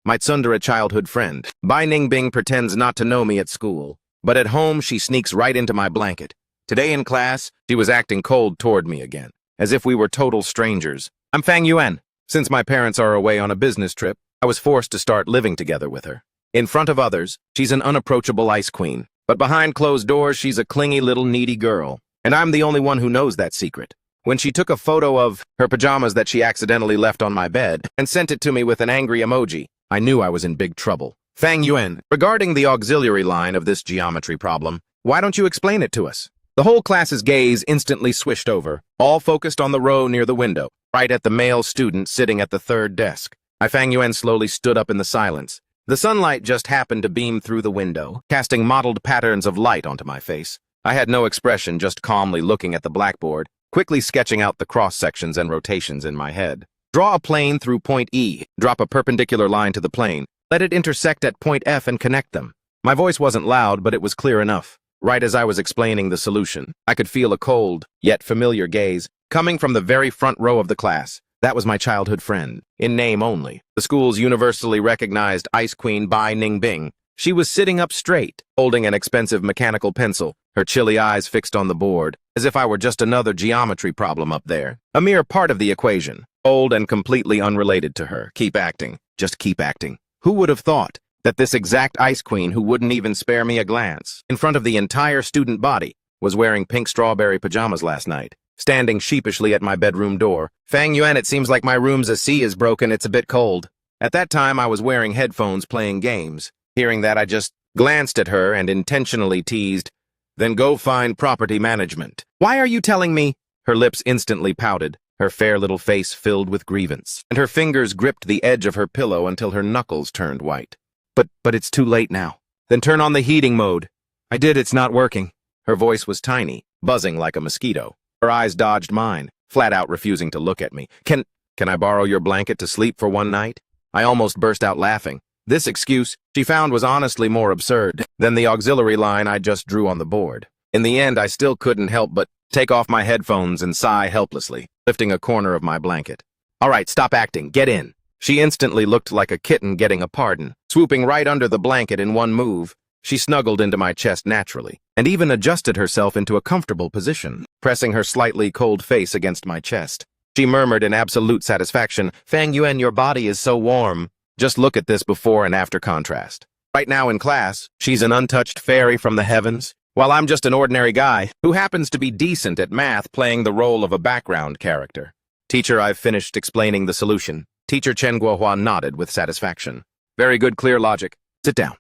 my tsundere childhood friend. Bai Ningbing pretends not to know me at school, but at home she sneaks right into my blanket. Today in class, she was acting cold toward me again, as if we were total strangers. I'm Fang Yuan. Since my parents are away on a business trip, I was forced to start living together with her. In front of others, she's an unapproachable ice queen, but behind closed doors, she's a clingy little needy girl, and I'm the only one who knows that secret. When she took a photo of her pajamas that she accidentally left on my bed and sent it to me with an angry emoji, I knew I was in big trouble. Fang Yuan, regarding the auxiliary line of this geometry problem, why don't you explain it to us? The whole class's gaze instantly swished over, all focused on the row near the window, right at the male student sitting at the third desk. Fang Yuan slowly stood up in the silence. The sunlight just happened to beam through the window, casting mottled patterns of light onto my face. I had no expression, just calmly looking at the blackboard, quickly sketching out the cross-sections and rotations in my head. Draw a plane through point E, drop a perpendicular line to the plane, let it intersect at point F and connect them. My voice wasn't loud, but it was clear enough. Right as I was explaining the solution, I could feel a cold, yet familiar gaze, coming from the very front row of the class. That was my childhood friend, in name only, the school's universally recognized Ice Queen Bai Ningbing. She was sitting up straight, holding an expensive mechanical pencil, her chilly eyes fixed on the board, as if I were just another geometry problem up there. A mere part of the equation, old and completely unrelated to her. Keep acting. Just keep acting. Who would have thought that this exact Ice Queen, who wouldn't even spare me a glance, in front of the entire student body, was wearing pink strawberry pajamas last night, standing sheepishly at my bedroom door. Fang Yuan, it seems like my room's AC is broken, it's a bit cold. At that time, I was wearing headphones playing games. Hearing that, I just glanced at her and intentionally teased, "Then go find property management." "Why are you telling me?" Her lips instantly pouted, her fair little face filled with grievance, and her fingers gripped the edge of her pillow until her knuckles turned white. But it's too late now." "Then turn on the heating mode." "I did, it's not working." Her voice was tiny, buzzing like a mosquito. Her eyes dodged mine, flat out refusing to look at me. Can I borrow your blanket to sleep for one night?" I almost burst out laughing. This excuse she found was honestly more absurd than the auxiliary line I just drew on the board. In the end, I still couldn't help but take off my headphones and sigh helplessly, lifting a corner of my blanket. "All right, stop acting, get in." She instantly looked like a kitten getting a pardon. Swooping right under the blanket in one move, she snuggled into my chest naturally, and even adjusted herself into a comfortable position, pressing her slightly cold face against my chest. She murmured in absolute satisfaction, "Fang Yuan, your body is so warm. Just look at this before and after contrast. Right now in class, she's an untouched fairy from the heavens, while I'm just an ordinary guy who happens to be decent at math playing the role of a background character." "Teacher, I've finished explaining the solution." Teacher Chen Guohua nodded with satisfaction. "Very good, clear logic. Sit down."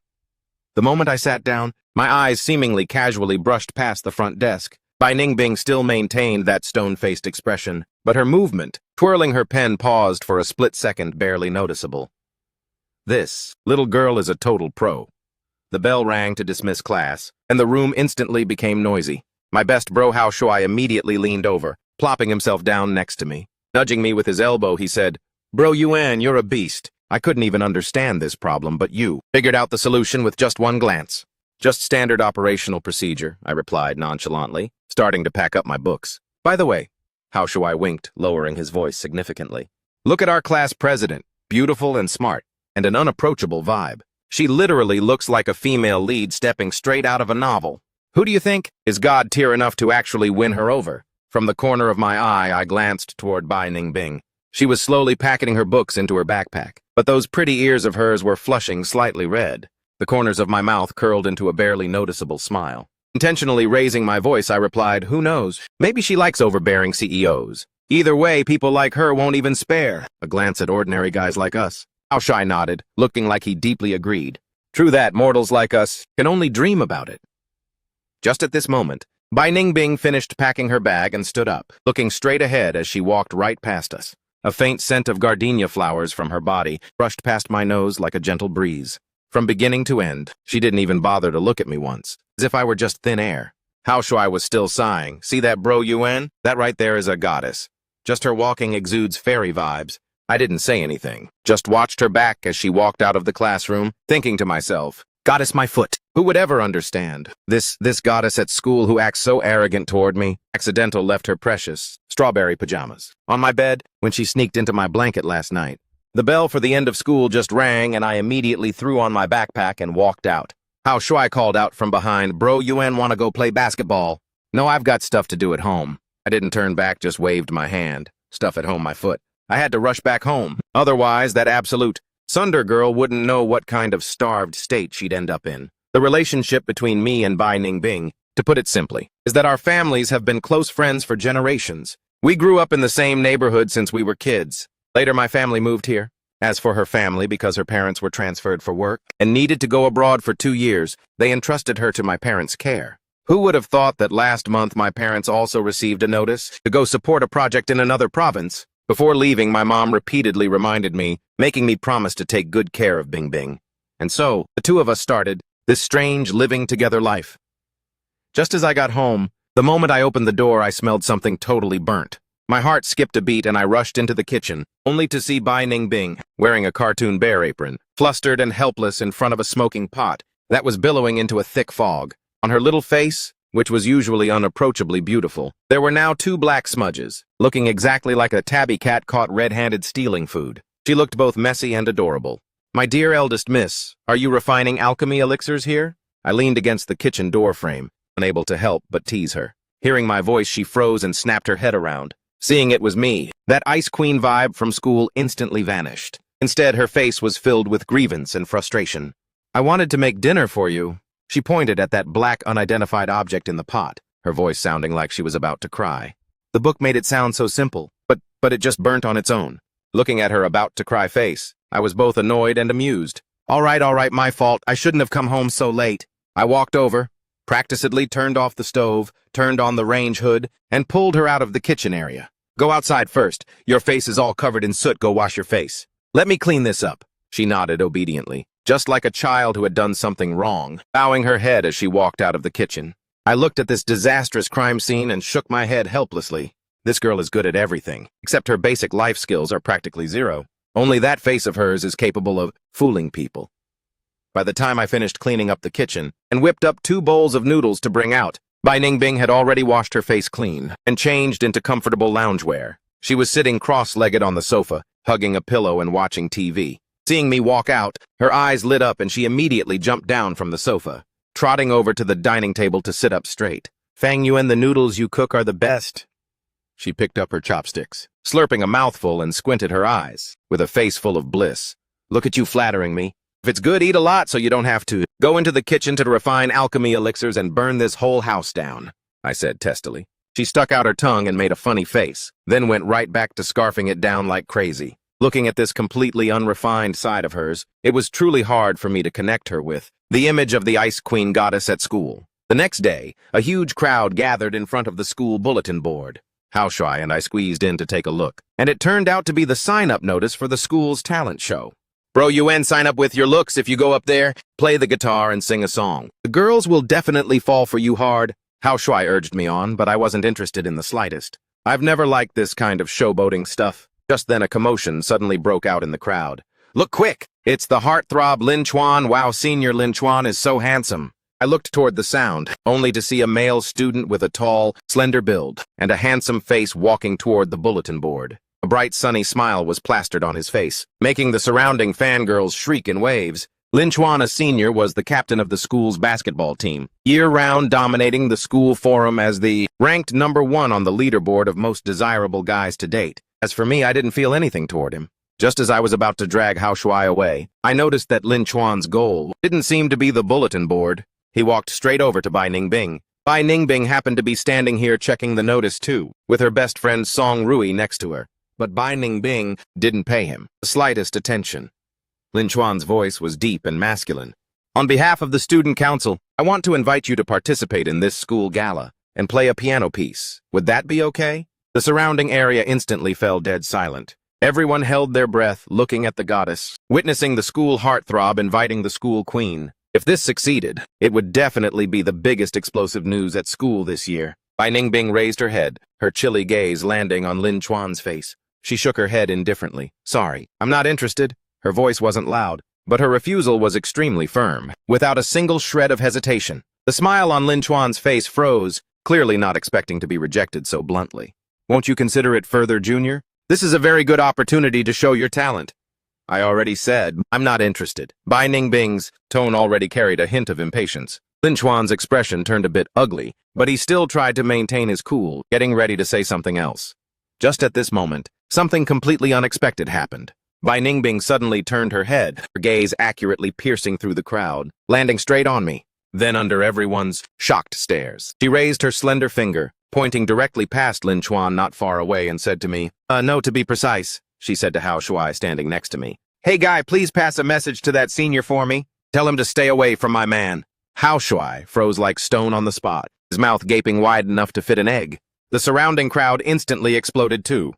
The moment I sat down, my eyes seemingly casually brushed past the front desk. Bai Ningbing still maintained that stone-faced expression, but her movement, twirling her pen, paused for a split second, barely noticeable. This little girl is a total pro. The bell rang to dismiss class, and the room instantly became noisy. My best bro Hao Shuai immediately leaned over, plopping himself down next to me. Nudging me with his elbow, he said, "Bro Yuan, you're a beast. I couldn't even understand this problem, but you figured out the solution with just one glance." "Just standard operational procedure," I replied nonchalantly, starting to pack up my books. "By the way," Hao Shuai winked, lowering his voice significantly, "look at our class president, beautiful and smart, and an unapproachable vibe. She literally looks like a female lead stepping straight out of a novel. Who do you think is God tier enough to actually win her over?" From the corner of my eye, I glanced toward Bai Ningbing. She was slowly packing her books into her backpack, but those pretty ears of hers were flushing slightly red. The corners of my mouth curled into a barely noticeable smile. Intentionally raising my voice, I replied, "Who knows? Maybe she likes overbearing CEOs. Either way, people like her won't even spare a glance at ordinary guys like us." Hao Shai nodded, looking like he deeply agreed. "True that, mortals like us can only dream about it." Just at this moment, Bai Ningbing finished packing her bag and stood up, looking straight ahead as she walked right past us. A faint scent of gardenia flowers from her body brushed past my nose like a gentle breeze. From beginning to end, she didn't even bother to look at me once, as if I were just thin air. Hao Shuai was still sighing. "See that bro Yuan? That right there is a goddess. Just her walking exudes fairy vibes." I didn't say anything, just watched her back as she walked out of the classroom, thinking to myself, "Goddess my foot. Who would ever understand? This goddess at school who acts so arrogant toward me, accidental left her precious strawberry pajamas on my bed when she sneaked into my blanket last night. The bell for the end of school just rang, and I immediately threw on my backpack and walked out. Hao Shui called out from behind, "Bro, Yuan wanna go play basketball?" "No, I've got stuff to do at home." I didn't turn back, just waved my hand. Stuff at home, my foot. I had to rush back home. Otherwise, that absolute Sunder girl wouldn't know what kind of starved state she'd end up in. The relationship between me and Bai Ningbing, to put it simply, is that our families have been close friends for generations. We grew up in the same neighborhood since we were kids. Later, my family moved here. As for her family, because her parents were transferred for work and needed to go abroad for 2 years, they entrusted her to my parents' care. Who would have thought that last month my parents also received a notice to go support a project in another province? Before leaving, my mom repeatedly reminded me, making me promise to take good care of Bing Bing. And so, the two of us started this strange living together life. Just as I got home, the moment I opened the door, I smelled something totally burnt. My heart skipped a beat and I rushed into the kitchen, only to see Bai Ningbing, wearing a cartoon bear apron, flustered and helpless in front of a smoking pot that was billowing into a thick fog. On her little face, which was usually unapproachably beautiful, there were now 2 black smudges, looking exactly like a tabby cat caught red-handed stealing food. She looked both messy and adorable. "My dear eldest miss, are you refining alchemy elixirs here?" I leaned against the kitchen door frame, unable to help but tease her. Hearing my voice, she froze and snapped her head around. Seeing it was me, that Ice Queen vibe from school instantly vanished. Instead, her face was filled with grievance and frustration. "I wanted to make dinner for you." She pointed at that black unidentified object in the pot, her voice sounding like she was about to cry. The book made it sound so simple, but it just burnt on its own. Looking at her about-to-cry face, I was both annoyed and amused. All right, my fault. I shouldn't have come home so late." I walked over, practicedly turned off the stove, turned on the range hood, and pulled her out of the kitchen area. "Go outside first. Your face is all covered in soot. Go wash your face. Let me clean this up." She nodded obediently, just like a child who had done something wrong, bowing her head as she walked out of the kitchen. I looked at this disastrous crime scene and shook my head helplessly. This girl is good at everything, except her basic life skills are practically zero. Only that face of hers is capable of fooling people. By the time I finished cleaning up the kitchen and whipped up 2 bowls of noodles to bring out, Bai Ningbing had already washed her face clean and changed into comfortable loungewear. She was sitting cross-legged on the sofa, hugging a pillow and watching TV. Seeing me walk out, her eyes lit up and she immediately jumped down from the sofa, trotting over to the dining table to sit up straight. "Fang Yuan, the noodles you cook are the best." She picked up her chopsticks, slurping a mouthful, and squinted her eyes, with a face full of bliss. "Look at you flattering me. If it's good, eat a lot so you don't have to go into the kitchen to refine alchemy elixirs and burn this whole house down," I said testily. She stuck out her tongue and made a funny face, then went right back to scarfing it down like crazy. Looking at this completely unrefined side of hers, it was truly hard for me to connect her with the image of the Ice Queen goddess at school. The next day, a huge crowd gathered in front of the school bulletin board. Hao Shui and I squeezed in to take a look, and it turned out to be the sign-up notice for the school's talent show. "Bro, Yuan, sign up with your looks if you go up there, play the guitar and sing a song. The girls will definitely fall for you hard," Hao Shui urged me on, but I wasn't interested in the slightest. I've never liked this kind of showboating stuff. Just then a commotion suddenly broke out in the crowd. "Look quick! It's the heartthrob Lin Chuan. Wow, Senior Lin Chuan is so handsome." I looked toward the sound, only to see a male student with a tall, slender build and a handsome face walking toward the bulletin board. A bright, sunny smile was plastered on his face, making the surrounding fangirls shriek in waves. Lin Chuan, a senior, was the captain of the school's basketball team, year-round dominating the school forum as the ranked #1 on the leaderboard of most desirable guys to date. As for me, I didn't feel anything toward him. Just as I was about to drag Hao Shui away, I noticed that Lin Chuan's goal didn't seem to be the bulletin board. He walked straight over to Bai Ningbing. Bai Ningbing happened to be standing here checking the notice too, with her best friend Song Rui next to her. But Bai Ningbing didn't pay him the slightest attention. Lin Chuan's voice was deep and masculine. "On behalf of the student council, I want to invite you to participate in this school gala and play a piano piece. Would that be okay?" The surrounding area instantly fell dead silent. Everyone held their breath, looking at the goddess, witnessing the school heartthrob inviting the school queen. If this succeeded, it would definitely be the biggest explosive news at school this year. Bai Ningbing raised her head, her chilly gaze landing on Lin Chuan's face. She shook her head indifferently. "Sorry, I'm not interested." Her voice wasn't loud, but her refusal was extremely firm, without a single shred of hesitation. The smile on Lin Chuan's face froze, clearly not expecting to be rejected so bluntly. "Won't you consider it further, Junior? This is a very good opportunity to show your talent." I already said, I'm not interested. Bai Ningbing's tone already carried a hint of impatience. Lin Chuan's expression turned a bit ugly, but he still tried to maintain his cool, getting ready to say something else. Just at this moment, something completely unexpected happened. Bai Ningbing suddenly turned her head, her gaze accurately piercing through the crowd, landing straight on me. Then under everyone's shocked stares, she raised her slender finger, pointing directly past Lin Chuan not far away and said to me, no, to be precise, she said to Hao Shuai standing next to me. Hey guy, please pass a message to that senior for me. Tell him to stay away from my man. Hao Shuai froze like stone on the spot, his mouth gaping wide enough to fit an egg. The surrounding crowd instantly exploded too.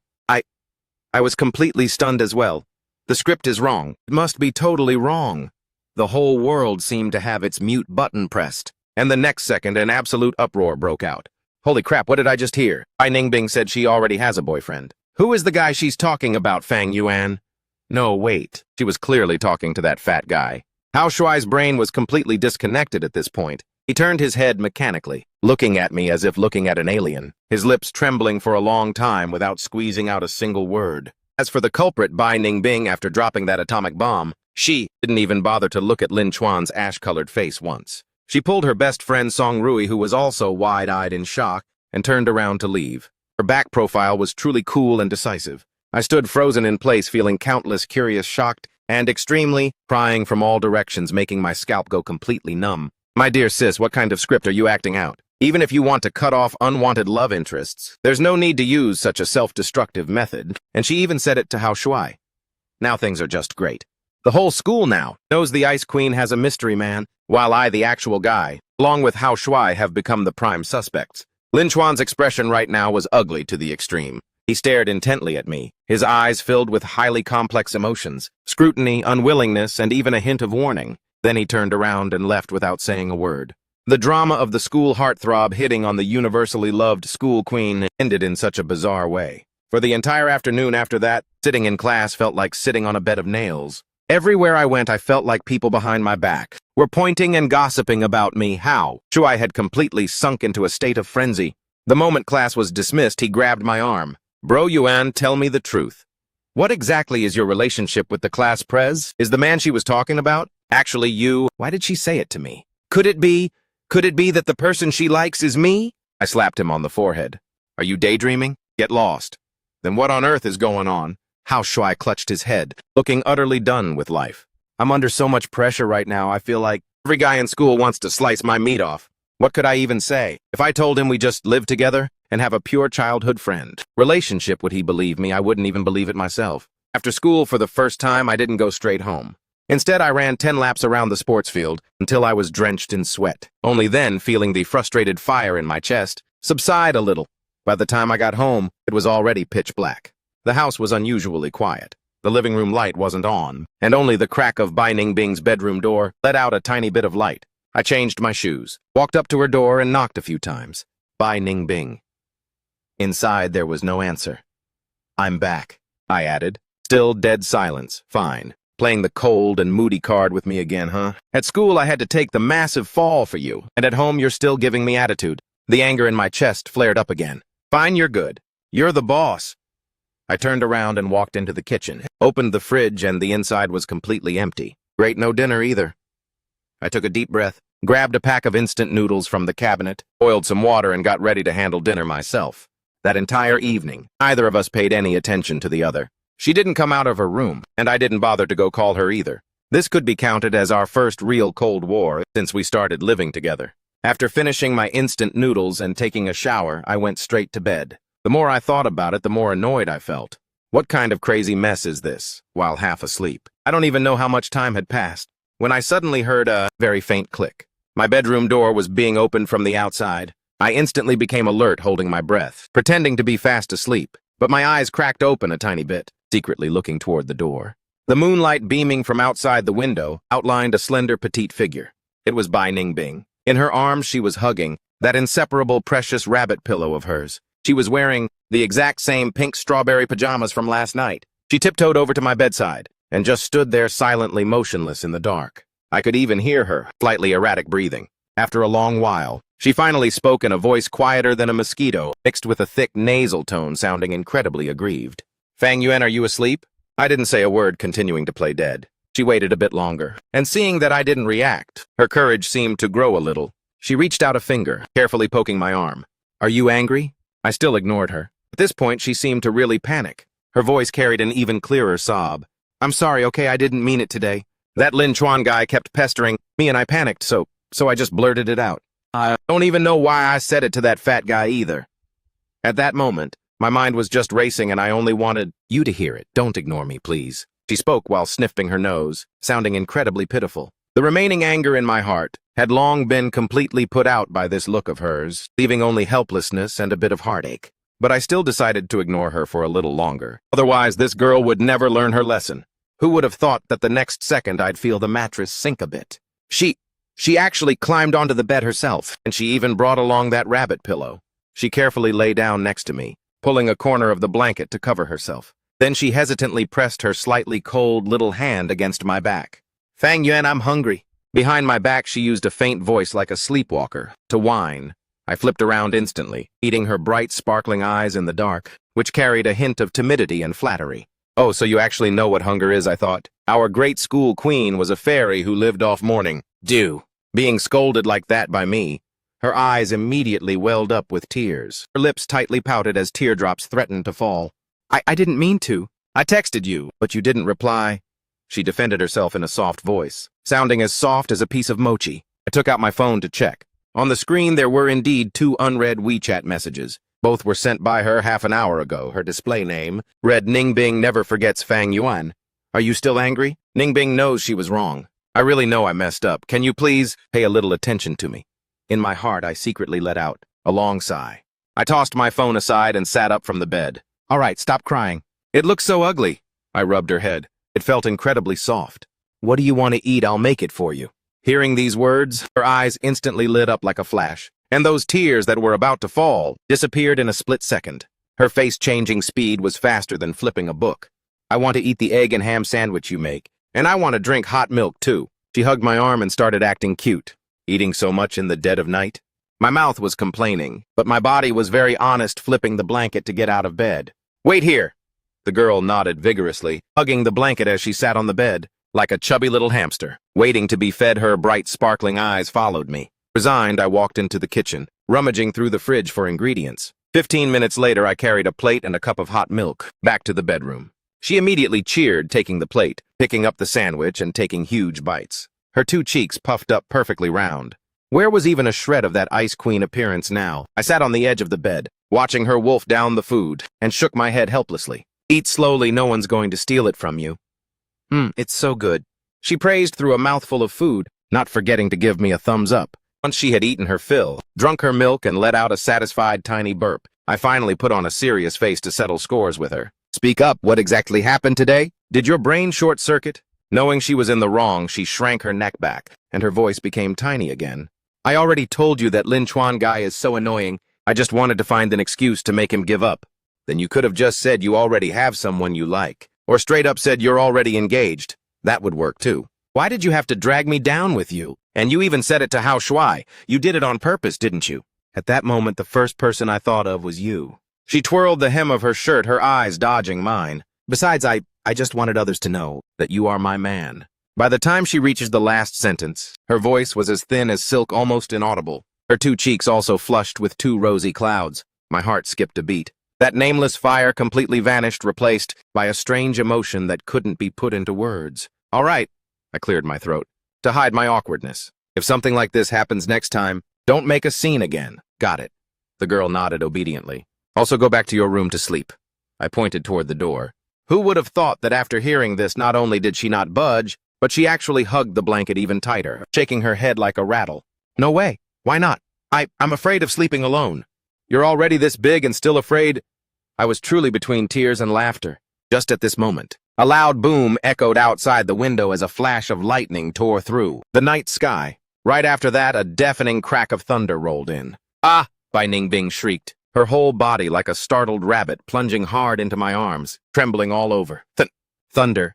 I was completely stunned as well. The script is wrong. It must be totally wrong. The whole world seemed to have its mute button pressed, and the next second an absolute uproar broke out. Holy crap, what did I just hear? Bai Ningbing said she already has a boyfriend. Who is the guy she's talking about, Fang Yuan? No, wait. She was clearly talking to that fat guy. Hao Shuai's brain was completely disconnected at this point. He turned his head mechanically, looking at me as if looking at an alien, his lips trembling for a long time without squeezing out a single word. As for the culprit, Bai Ningbing, after dropping that atomic bomb, she didn't even bother to look at Lin Chuan's ash-colored face once. She pulled her best friend Song Rui, who was also wide-eyed in shock, and turned around to leave. Her back profile was truly cool and decisive. I stood frozen in place, feeling countless curious, shocked, and extremely prying from all directions, making my scalp go completely numb. My dear sis, what kind of script are you acting out? Even if you want to cut off unwanted love interests, there's no need to use such a self-destructive method, and she even said it to Hao Shuai. Now things are just great. The whole school now knows the Ice Queen has a mystery man, while I, the actual guy, along with Hao Shuai, have become the prime suspects. Lin Chuan's expression right now was ugly to the extreme. He stared intently at me, his eyes filled with highly complex emotions, scrutiny, unwillingness, and even a hint of warning. Then he turned around and left without saying a word. The drama of the school heartthrob hitting on the universally loved school queen ended in such a bizarre way. For the entire afternoon after that, sitting in class felt like sitting on a bed of nails. Everywhere I went, I felt like people behind my back were pointing and gossiping about me. How? Shuai had completely sunk into a state of frenzy. The moment class was dismissed, he grabbed my arm. Bro Yuan, tell me the truth. What exactly is your relationship with the class prez? Is the man she was talking about actually you? Why did she say it to me? Could it be that the person she likes is me? I slapped him on the forehead. Are you daydreaming? Get lost. Then what on earth is going on? Hao Shuai clutched his head, looking utterly done with life. I'm under so much pressure right now, I feel like every guy in school wants to slice my meat off. What could I even say? If I told him we just live together and have a pure childhood friend relationship, would he believe me? I wouldn't even believe it myself. After school, for the first time, I didn't go straight home. Instead, I ran 10 laps around the sports field until I was drenched in sweat, only then feeling the frustrated fire in my chest subside a little. By the time I got home, it was already pitch black. The house was unusually quiet. The living room light wasn't on, and only the crack of Bai Ningbing's bedroom door let out a tiny bit of light. I changed my shoes, walked up to her door, and knocked a few times. Bai Ningbing. Inside, there was no answer. I'm back, I added. Still dead silence. Fine. Playing the cold and moody card with me again, huh? At school, I had to take the massive fall for you, and at home, you're still giving me attitude. The anger in my chest flared up again. Fine, you're good. You're the boss. I turned around and walked into the kitchen, opened the fridge, and the inside was completely empty. Great, no dinner either. I took a deep breath, grabbed a pack of instant noodles from the cabinet, boiled some water, and got ready to handle dinner myself. That entire evening, neither of us paid any attention to the other. She didn't come out of her room, and I didn't bother to go call her either. This could be counted as our first real Cold War since we started living together. After finishing my instant noodles and taking a shower, I went straight to bed. The more I thought about it, the more annoyed I felt. What kind of crazy mess is this, while half asleep? I don't even know how much time had passed, when I suddenly heard a very faint click. My bedroom door was being opened from the outside. I instantly became alert, holding my breath, pretending to be fast asleep, but my eyes cracked open a tiny bit, secretly looking toward the door. The moonlight beaming from outside the window outlined a slender petite figure. It was Bai Ningbing. In her arms, she was hugging that inseparable precious rabbit pillow of hers. She was wearing the exact same pink strawberry pajamas from last night. She tiptoed over to my bedside and just stood there silently motionless in the dark. I could even hear her slightly erratic breathing. After a long while, she finally spoke in a voice quieter than a mosquito, mixed with a thick nasal tone sounding incredibly aggrieved. Fang Yuan, are you asleep? I didn't say a word, continuing to play dead. She waited a bit longer, and seeing that I didn't react, her courage seemed to grow a little. She reached out a finger, carefully poking my arm. Are you angry? I still ignored her. At this point, she seemed to really panic. Her voice carried an even clearer sob. I'm sorry, okay, I didn't mean it today. That Lin Chuan guy kept pestering me and I panicked, so I just blurted it out. I don't even know why I said it to that fat guy either. At that moment, my mind was just racing and I only wanted you to hear it. Don't ignore me, please. She spoke while sniffing her nose, sounding incredibly pitiful. The remaining anger in my heart had long been completely put out by this look of hers, leaving only helplessness and a bit of heartache. But I still decided to ignore her for a little longer. Otherwise, this girl would never learn her lesson. Who would have thought that the next second I'd feel the mattress sink a bit? She actually climbed onto the bed herself, and she even brought along that rabbit pillow. She carefully lay down next to me, pulling a corner of the blanket to cover herself. Then she hesitantly pressed her slightly cold little hand against my back. Fang Yuan, I'm hungry. Behind my back, she used a faint voice like a sleepwalker to whine. I flipped around instantly, meeting her bright, sparkling eyes in the dark, which carried a hint of timidity and flattery. Oh, so you actually know what hunger is, I thought. Our great school queen was a fairy who lived off morning dew. Being scolded like that by me, her eyes immediately welled up with tears. Her lips tightly pouted as teardrops threatened to fall. I didn't mean to. I texted you, but you didn't reply. She defended herself in a soft voice, sounding as soft as a piece of mochi. I took out my phone to check. On the screen, there were indeed 2 unread WeChat messages. Both were sent by her half an hour ago. Her display name read, Ningbing never forgets Fang Yuan. Are you still angry? Ningbing knows she was wrong. I really know I messed up. Can you please pay a little attention to me? In my heart, I secretly let out a long sigh. I tossed my phone aside and sat up from the bed. All right, stop crying. It looks so ugly. I rubbed her head. It felt incredibly soft. What do you want to eat? I'll make it for you. Hearing these words, her eyes instantly lit up like a flash, and those tears that were about to fall disappeared in a split second. Her face-changing speed was faster than flipping a book. I want to eat the egg and ham sandwich you make, and I want to drink hot milk too. She hugged my arm and started acting cute. Eating so much in the dead of night? My mouth was complaining, but my body was very honest, flipping the blanket to get out of bed. Wait here! The girl nodded vigorously, hugging the blanket as she sat on the bed, like a chubby little hamster. Waiting to be fed, her bright, sparkling eyes followed me. Resigned, I walked into the kitchen, rummaging through the fridge for ingredients. 15 minutes later, I carried a plate and a cup of hot milk back to the bedroom. She immediately cheered, taking the plate, picking up the sandwich, and taking huge bites. Her 2 cheeks puffed up perfectly round. Where was even a shred of that Ice Queen appearance now? I sat on the edge of the bed, watching her wolf down the food, and shook my head helplessly. Eat slowly, no one's going to steal it from you. It's so good. She praised through a mouthful of food, not forgetting to give me a thumbs up. Once she had eaten her fill, drunk her milk, and let out a satisfied tiny burp, I finally put on a serious face to settle scores with her. Speak up, what exactly happened today? Did your brain short-circuit? Knowing she was in the wrong, she shrank her neck back, and her voice became tiny again. I already told you that Lin Chuan guy is so annoying. I just wanted to find an excuse to make him give up. Then you could have just said you already have someone you like, or straight up said you're already engaged. That would work too. Why did you have to drag me down with you? And you even said it to Hao Shuai. You did it on purpose, didn't you? At that moment, the first person I thought of was you. She twirled the hem of her shirt, her eyes dodging mine. Besides, I just wanted others to know that you are my man. By the time she reaches the last sentence, her voice was as thin as silk, almost inaudible. Her 2 cheeks also flushed with 2 rosy clouds. My heart skipped a beat. That nameless fire completely vanished, replaced by a strange emotion that couldn't be put into words. All right, I cleared my throat, to hide my awkwardness. If something like this happens next time, don't make a scene again. Got it. The girl nodded obediently. Also go back to your room to sleep. I pointed toward the door. Who would have thought that after hearing this, not only did she not budge, but she actually hugged the blanket even tighter, shaking her head like a rattle. No way. Why not? I'm afraid of sleeping alone. You're already this big and still afraid? I was truly between tears and laughter. Just at this moment, a loud boom echoed outside the window as a flash of lightning tore through the night sky. Right after that, a deafening crack of thunder rolled in. Ah! Bai Ningbing shrieked, her whole body like a startled rabbit plunging hard into my arms, trembling all over. Thunder.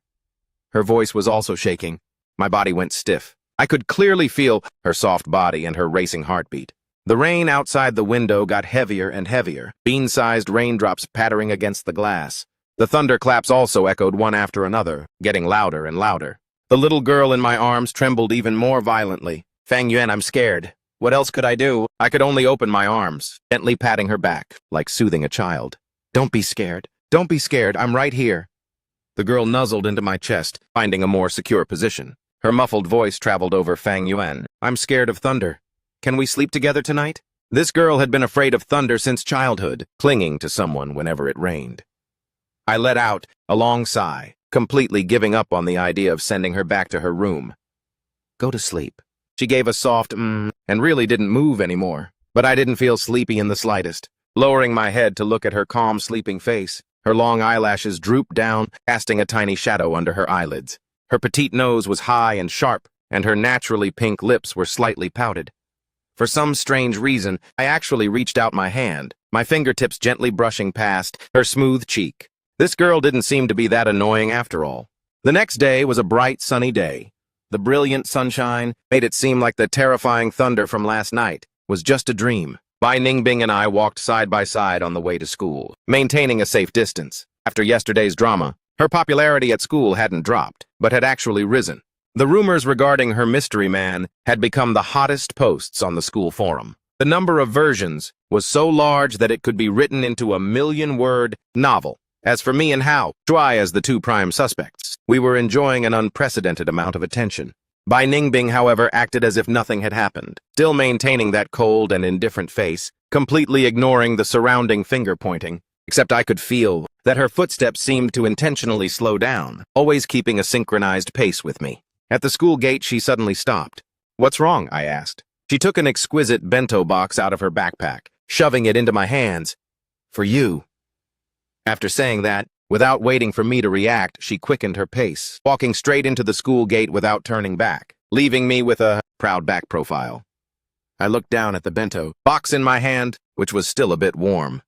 Her voice was also shaking. My body went stiff. I could clearly feel her soft body and her racing heartbeat. The rain outside the window got heavier and heavier, bean-sized raindrops pattering against the glass. The thunderclaps also echoed one after another, getting louder and louder. The little girl in my arms trembled even more violently. Fang Yuan, I'm scared. What else could I do? I could only open my arms, gently patting her back, like soothing a child. Don't be scared. Don't be scared. I'm right here. The girl nuzzled into my chest, finding a more secure position. Her muffled voice traveled over Fang Yuan. I'm scared of thunder. Can we sleep together tonight? This girl had been afraid of thunder since childhood, clinging to someone whenever it rained. I let out a long sigh, completely giving up on the idea of sending her back to her room. Go to sleep. She gave a soft and really didn't move anymore. But I didn't feel sleepy in the slightest. Lowering my head to look at her calm, sleeping face, her long eyelashes drooped down, casting a tiny shadow under her eyelids. Her petite nose was high and sharp, and her naturally pink lips were slightly pouted. For some strange reason, I actually reached out my hand, my fingertips gently brushing past her smooth cheek. This girl didn't seem to be that annoying after all. The next day was a bright, sunny day. The brilliant sunshine made it seem like the terrifying thunder from last night was just a dream. Bai Ningbing and I walked side by side on the way to school, maintaining a safe distance. After yesterday's drama, her popularity at school hadn't dropped, but had actually risen. The rumors regarding her mystery man had become the hottest posts on the school forum. The number of versions was so large that it could be written into a 1,000,000-word novel. As for me and Hao Shuai as the two prime suspects, we were enjoying an unprecedented amount of attention. Bai Ningbing, however, acted as if nothing had happened, still maintaining that cold and indifferent face, completely ignoring the surrounding finger-pointing. Except I could feel that her footsteps seemed to intentionally slow down, always keeping a synchronized pace with me. At the school gate, she suddenly stopped. What's wrong? I asked. She took an exquisite bento box out of her backpack, shoving it into my hands. For you. After saying that, without waiting for me to react, she quickened her pace, walking straight into the school gate without turning back, leaving me with a proud back profile. I looked down at the bento box in my hand, which was still a bit warm.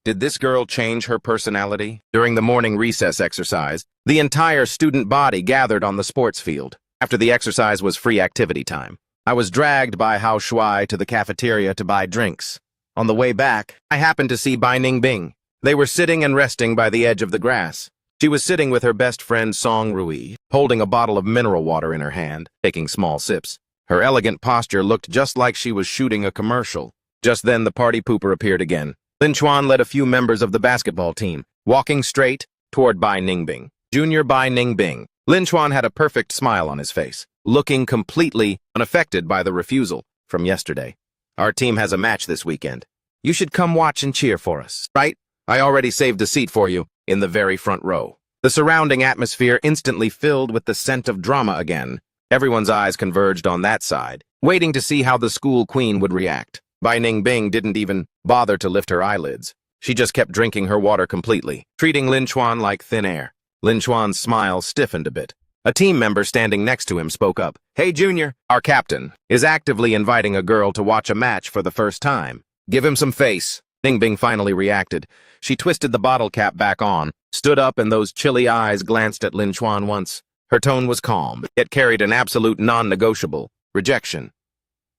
Did this girl change her personality? During the morning recess exercise, the entire student body gathered on the sports field. After the exercise was free activity time, I was dragged by Hao Shuai to the cafeteria to buy drinks. On the way back, I happened to see Bai Ningbing. They were sitting and resting by the edge of the grass. She was sitting with her best friend Song Rui, holding a bottle of mineral water in her hand, taking small sips. Her elegant posture looked just like she was shooting a commercial. Just then the party pooper appeared again. Lin Chuan led a few members of the basketball team, walking straight toward Bai Ningbing. Junior Bai Ningbing. Lin Chuan had a perfect smile on his face, looking completely unaffected by the refusal from yesterday. Our team has a match this weekend. You should come watch and cheer for us, right? I already saved a seat for you, in the very front row. The surrounding atmosphere instantly filled with the scent of drama again. Everyone's eyes converged on that side, waiting to see how the school queen would react. Bai Ningbing didn't even bother to lift her eyelids. She just kept drinking her water completely, treating Lin Chuan like thin air. Lin Chuan's smile stiffened a bit. A team member standing next to him spoke up. Hey, Junior, our captain is actively inviting a girl to watch a match for the first time. Give him some face. Ningbing finally reacted. She twisted the bottle cap back on, stood up, and those chilly eyes glanced at Lin Chuan once. Her tone was calm, yet carried an absolute non-negotiable rejection.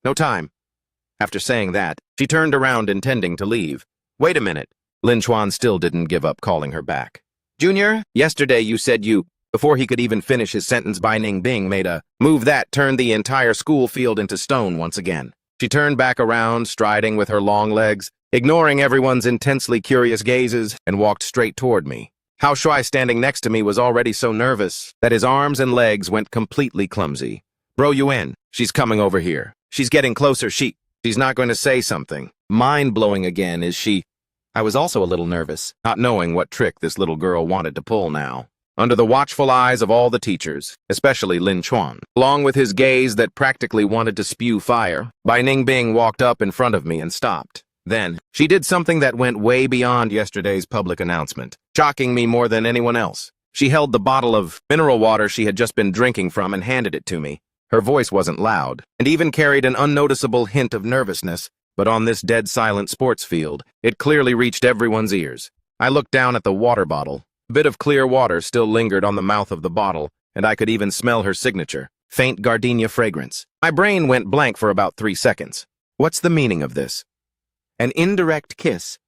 No time. After saying that, she turned around intending to leave. Wait a minute. Lin Chuan still didn't give up calling her back. Junior, yesterday you said you... Before he could even finish his sentence, Bai Ningbing made a move that turned the entire school field into stone once again. She turned back around, striding with her long legs, ignoring everyone's intensely curious gazes, and walked straight toward me. Hao Shuai standing next to me was already so nervous that his arms and legs went completely clumsy. Bro Yuan, she's coming over here. She's getting closer. She's not going to say something. Mind-blowing again, is she? I was also a little nervous, not knowing what trick this little girl wanted to pull now. Under the watchful eyes of all the teachers, especially Lin Chuan, along with his gaze that practically wanted to spew fire, Bai Ningbing walked up in front of me and stopped. Then, she did something that went way beyond yesterday's public announcement, shocking me more than anyone else. She held the bottle of mineral water she had just been drinking from and handed it to me. Her voice wasn't loud, and even carried an unnoticeable hint of nervousness, but on this dead-silent sports field, it clearly reached everyone's ears. I looked down at the water bottle. A bit of clear water still lingered on the mouth of the bottle, and I could even smell her signature, faint gardenia fragrance. My brain went blank for about 3 seconds. What's the meaning of this? An indirect kiss.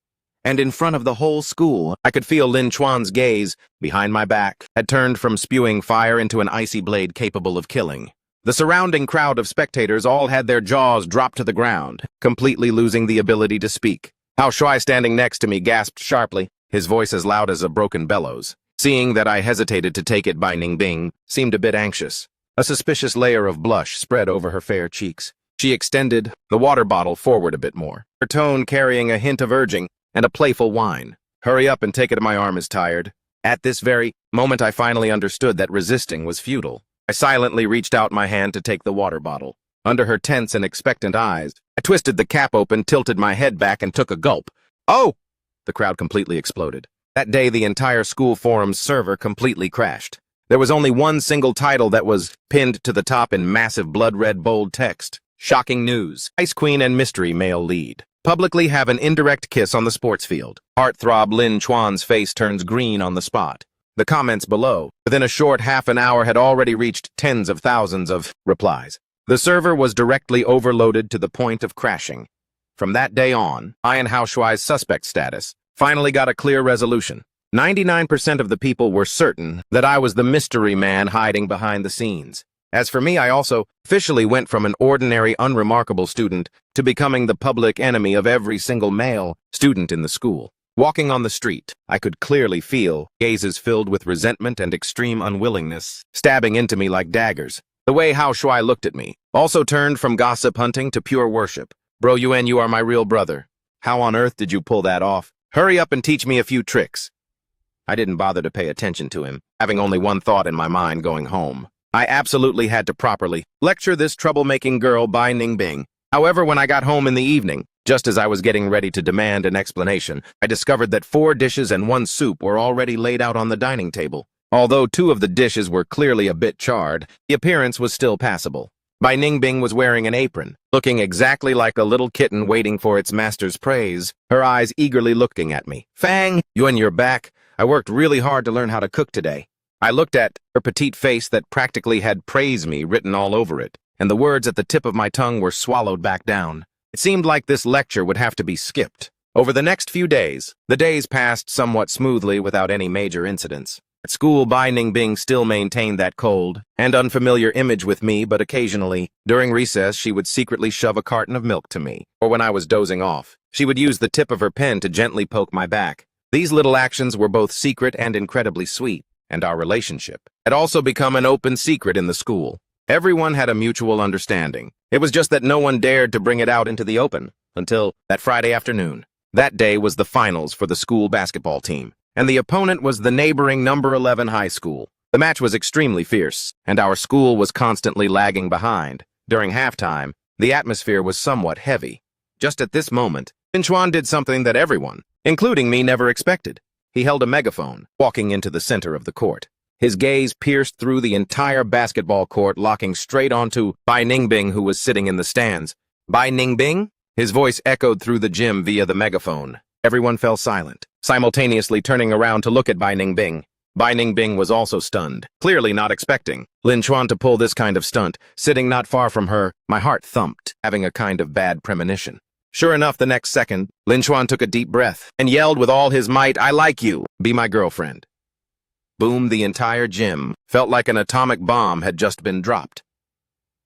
and in front of the whole school, I could feel Lin Chuan's gaze, behind my back, had turned from spewing fire into an icy blade capable of killing. The surrounding crowd of spectators all had their jaws dropped to the ground, completely losing the ability to speak. Hao Shuai, standing next to me, gasped sharply, his voice as loud as a broken bellows. Seeing that I hesitated to take it, Bai Ningbing seemed a bit anxious. A suspicious layer of blush spread over her fair cheeks. She extended the water bottle forward a bit more, her tone carrying a hint of urging and a playful whine. Hurry up and take it, my arm is tired. At this very moment, I finally understood that resisting was futile. I silently reached out my hand to take the water bottle. Under her tense and expectant eyes, I twisted the cap open, tilted my head back, and took a gulp. Oh! The crowd completely exploded. That day, the entire school forum's server completely crashed. There was only one single title that was pinned to the top in massive blood-red bold text. Shocking news. Ice Queen and Mystery Male Lead publicly have an indirect kiss on the sports field. Heartthrob Lin Chuan's face turns green on the spot. The comments below, within a short half an hour, had already reached tens of thousands of replies. The server was directly overloaded to the point of crashing. From that day on, I and Hao Shuai's suspect status finally got a clear resolution. 99% of the people were certain that I was the mystery man hiding behind the scenes. As for me, I also officially went from an ordinary, unremarkable student to becoming the public enemy of every single male student in the school. Walking on the street, I could clearly feel gazes filled with resentment and extreme unwillingness stabbing into me like daggers. The way Hao Shuai looked at me also turned from gossip hunting to pure worship. Bro Yuan, you are my real brother. How on earth did you pull that off? Hurry up and teach me a few tricks. I didn't bother to pay attention to him, having only one thought in my mind: going home. I absolutely had to properly lecture this troublemaking girl, Bai Ningbing. However, when I got home in the evening, just as I was getting ready to demand an explanation, I discovered that 4 dishes and 1 soup were already laid out on the dining table. Although 2 of the dishes were clearly a bit charred, the appearance was still passable. Bai Ningbing was wearing an apron, looking exactly like a little kitten waiting for its master's praise, her eyes eagerly looking at me. Fang, Yuan, you're back. I worked really hard to learn how to cook today. I looked at her petite face that practically had "praise me" written all over it, and the words at the tip of my tongue were swallowed back down. It seemed like this lecture would have to be skipped. Over the next few days, the days passed somewhat smoothly without any major incidents. At school, Bai Ningbing still maintained that cold and unfamiliar image with me, but occasionally, during recess, she would secretly shove a carton of milk to me, or when I was dozing off, she would use the tip of her pen to gently poke my back. These little actions were both secret and incredibly sweet, and our relationship had also become an open secret in the school. Everyone had a mutual understanding. It was just that no one dared to bring it out into the open until that Friday afternoon. That day was the finals for the school basketball team, and the opponent was the neighboring number 11 high school. The match was extremely fierce, and our school was constantly lagging behind. During halftime, the atmosphere was somewhat heavy. Just at this moment, Lin Chuan did something that everyone, including me, never expected. He held a megaphone, walking into the center of the court. His gaze pierced through the entire basketball court, locking straight onto Bai Ningbing, who was sitting in the stands. Bai Ningbing? His voice echoed through the gym via the megaphone. Everyone fell silent, simultaneously turning around to look at Bai Ningbing. Bai Ningbing was also stunned, clearly not expecting Lin Chuan to pull this kind of stunt. Sitting not far from her, my heart thumped, having a kind of bad premonition. Sure enough, the next second, Lin Chuan took a deep breath and yelled with all his might, "I like you. Be my girlfriend." Boom, the entire gym felt like an atomic bomb had just been dropped.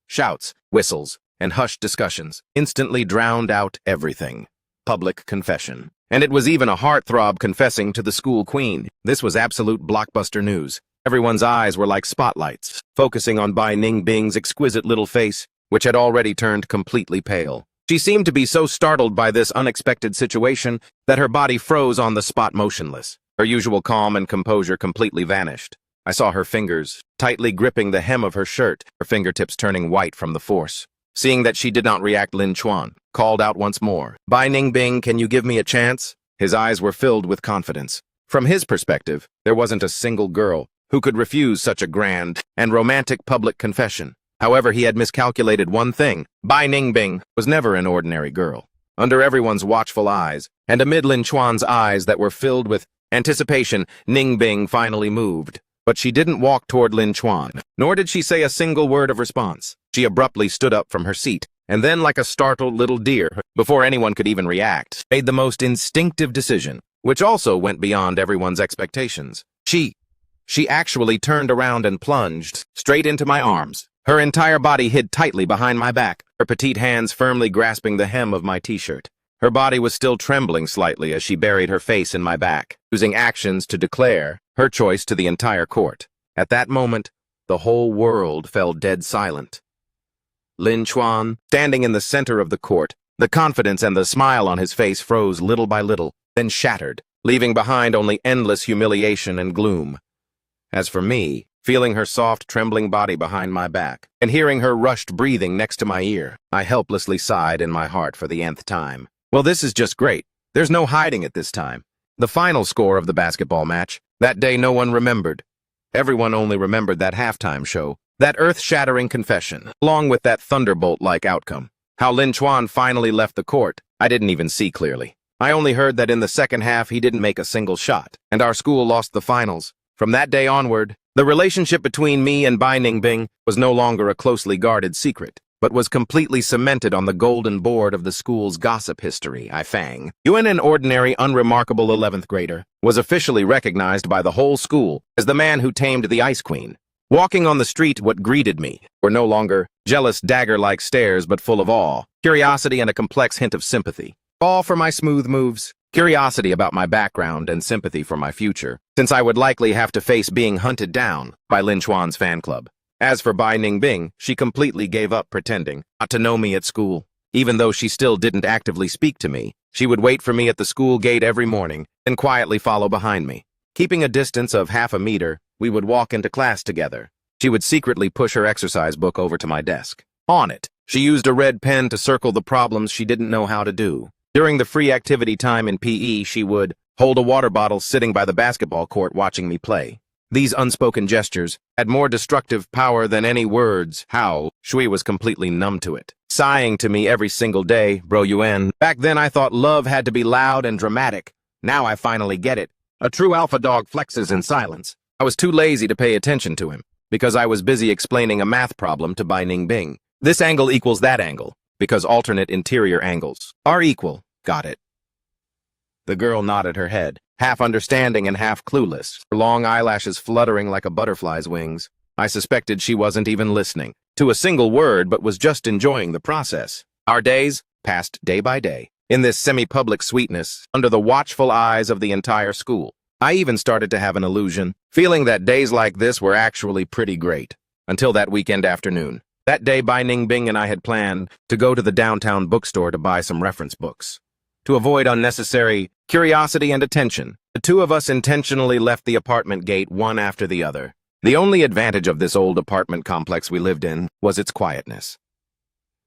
Shouts, whistles, and hushed discussions instantly drowned out everything. Public confession. And it was even a heartthrob confessing to the school queen. This was absolute blockbuster news. Everyone's eyes were like spotlights, focusing on Bai Ningbing's exquisite little face, which had already turned completely pale. She seemed to be so startled by this unexpected situation that her body froze on the spot, motionless. Her usual calm and composure completely vanished. I saw her fingers tightly gripping the hem of her shirt, her fingertips turning white from the force. Seeing that she did not react, Lin Chuan called out once more, "Bai Ningbing, can you give me a chance?" His eyes were filled with confidence. From his perspective, there wasn't a single girl who could refuse such a grand and romantic public confession. However, he had miscalculated one thing. Bai Ningbing was never an ordinary girl. Under everyone's watchful eyes, and amid Lin Chuan's eyes that were filled with anticipation, Ningbing finally moved. But she didn't walk toward Lin Chuan, nor did she say a single word of response. She abruptly stood up from her seat, and then like a startled little deer, before anyone could even react, made the most instinctive decision, which also went beyond everyone's expectations. She actually turned around and plunged straight into my arms. Her entire body hid tightly behind my back, her petite hands firmly grasping the hem of my t-shirt. Her body was still trembling slightly as she buried her face in my back, using actions to declare her choice to the entire court. At that moment, the whole world fell dead silent. Lin Chuan, standing in the center of the court, the confidence and the smile on his face froze little by little, then shattered, leaving behind only endless humiliation and gloom. As for me, feeling her soft, trembling body behind my back, and hearing her rushed breathing next to my ear, I helplessly sighed in my heart for the nth time. Well, this is just great. There's no hiding it this time. The final score of the basketball match, that day no one remembered. Everyone only remembered that halftime show, that earth-shattering confession, along with that thunderbolt-like outcome. How Lin Chuan finally left the court, I didn't even see clearly. I only heard that in the second half he didn't make a single shot, and our school lost the finals. From that day onward, the relationship between me and Bai Ningbing was no longer a closely guarded secret, but was completely cemented on the golden board of the school's gossip history. Fang Yuan, an ordinary, unremarkable 11th grader, was officially recognized by the whole school as the man who tamed the Ice Queen. Walking on the street, what greeted me were no longer jealous dagger-like stares, but full of awe, curiosity, and a complex hint of sympathy. All for my smooth moves, curiosity about my background, and sympathy for my future, since I would likely have to face being hunted down by Lin Chuan's fan club. As for Bai Ningbing, she completely gave up pretending not to know me at school. Even though she still didn't actively speak to me, she would wait for me at the school gate every morning, and quietly follow behind me. Keeping a distance of half a meter, we would walk into class together. She would secretly push her exercise book over to my desk. On it, she used a red pen to circle the problems she didn't know how to do. During the free activity time in PE, she would hold a water bottle sitting by the basketball court watching me play. These unspoken gestures had more destructive power than any words. How? Shui was completely numb to it, sighing to me every single day, Bro Yuan. Back then I thought love had to be loud and dramatic. Now I finally get it. A true alpha dog flexes in silence. I was too lazy to pay attention to him, because I was busy explaining a math problem to Bai Ningbing. This angle equals that angle, because alternate interior angles are equal. Got it. The girl nodded her head, half understanding and half clueless, her long eyelashes fluttering like a butterfly's wings. I suspected she wasn't even listening to a single word, but was just enjoying the process. Our days passed day by day, in this semi-public sweetness, under the watchful eyes of the entire school. I even started to have an illusion, feeling that days like this were actually pretty great, until that weekend afternoon. That day, Bai Ningbing and I had planned to go to the downtown bookstore to buy some reference books. To avoid unnecessary curiosity and attention, the two of us intentionally left the apartment gate one after the other. The only advantage of this old apartment complex we lived in was its quietness.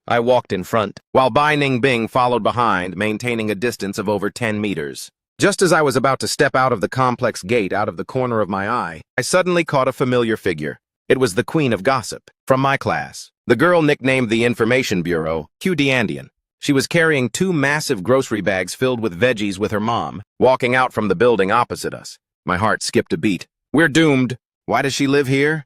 I walked in front, while Bai Ningbing followed behind, maintaining a distance of over 10 meters. Just as I was about to step out of the complex gate out of the corner of my eye, I suddenly caught a familiar figure. It was the Queen of Gossip, from my class, the girl nicknamed the Information Bureau, Qiu. She was carrying 2 massive grocery bags filled with veggies with her mom, walking out from the building opposite us. My heart skipped a beat. We're doomed. Why does she live here?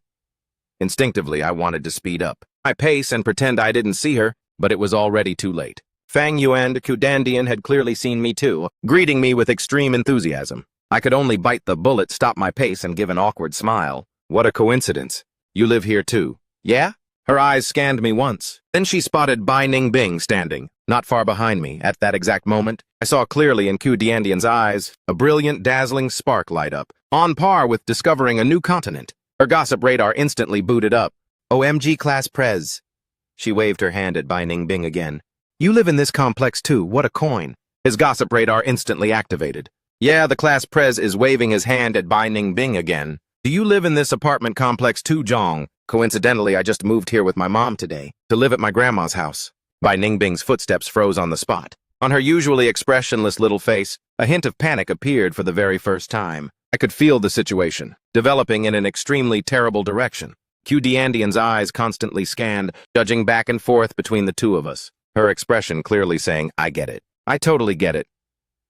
Instinctively, I wanted to speed up my pace and pretend I didn't see her, but it was already too late. Fang Yuan Qiu had clearly seen me too, greeting me with extreme enthusiasm. I could only bite the bullet, stop my pace, and give an awkward smile. What a coincidence. You live here too? Yeah? Her eyes scanned me once. Then she spotted Bai Ningbing standing not far behind me. At that exact moment, I saw clearly in Qiu eyes a brilliant, dazzling spark light up, on par with discovering a new continent. Her gossip radar instantly booted up. OMG class prez. She waved her hand at Bai Ningbing again. You live in this complex too, what a coin. His gossip radar instantly activated. Yeah, the class prez is waving his hand at Bai Ningbing again. Do you live in this apartment complex too, Zhong? Coincidentally, I just moved here with my mom today, to live at my grandma's house. Bai Ningbing's footsteps froze on the spot. On her usually expressionless little face, a hint of panic appeared for the very first time. I could feel the situation, developing in an extremely terrible direction. Qiu eyes constantly scanned, judging back and forth between the two of us. Her expression clearly saying, I get it. I totally get it.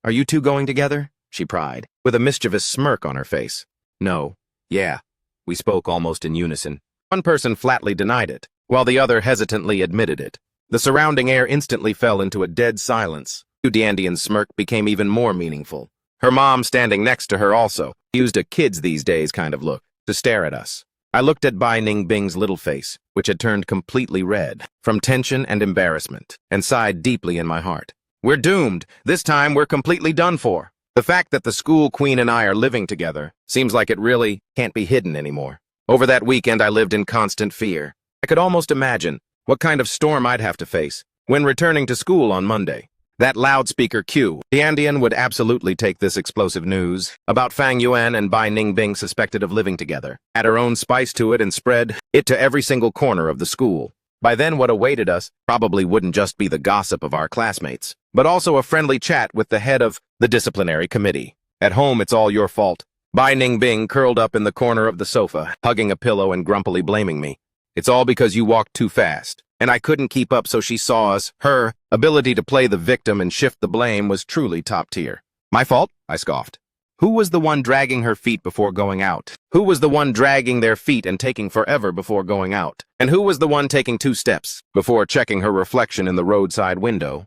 Are you two going together? She pried, with a mischievous smirk on her face. No. Yeah. We spoke almost in unison. One person flatly denied it, while the other hesitantly admitted it. The surrounding air instantly fell into a dead silence. Dandian's smirk became even more meaningful. Her mom, standing next to her, also used a kids these days kind of look to stare at us. I looked at Bai Ningbing's little face, which had turned completely red from tension and embarrassment, and sighed deeply in my heart. We're doomed. This time we're completely done for. The fact that the school queen and I are living together seems like it really can't be hidden anymore. Over that weekend, I lived in constant fear. I could almost imagine what kind of storm I'd have to face when returning to school on Monday. That loudspeaker cue. Dandian would absolutely take this explosive news about Fang Yuan and Bai Ningbing suspected of living together, add her own spice to it, and spread it to every single corner of the school. By then, what awaited us probably wouldn't just be the gossip of our classmates, but also a friendly chat with the head of the disciplinary committee. At home, it's all your fault. Bai Ningbing curled up in the corner of the sofa, hugging a pillow and grumpily blaming me. It's all because you walked too fast, and I couldn't keep up, so she saw us. Her ability to play the victim and shift the blame was truly top tier. My fault? I scoffed. Who was the one dragging her feet before going out? Who was the one dragging their feet and taking forever before going out? And who was the one taking 2 steps before checking her reflection in the roadside window?